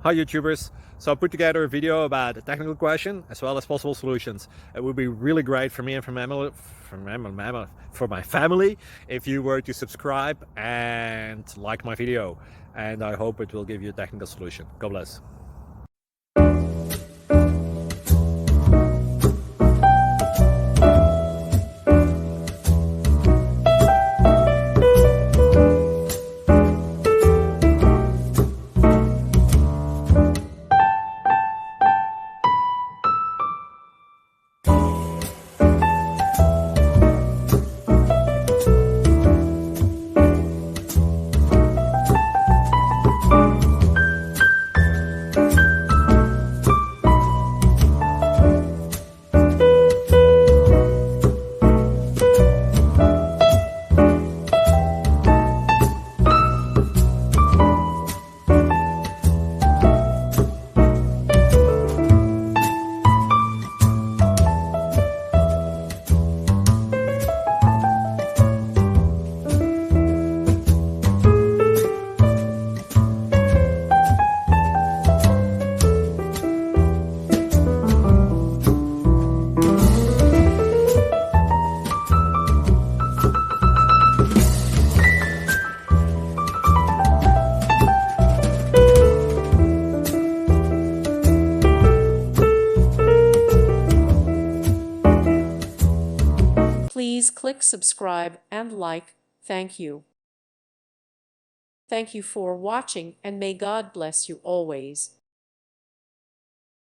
Hi YouTubers. So I put together a video about a technical question as well as possible solutions. It would be really great for me and for my family if you were to subscribe and like my video. And I hope it will give you a technical solution. God bless. Please click subscribe and like. Thank you. Thank you for watching, and may God bless you always.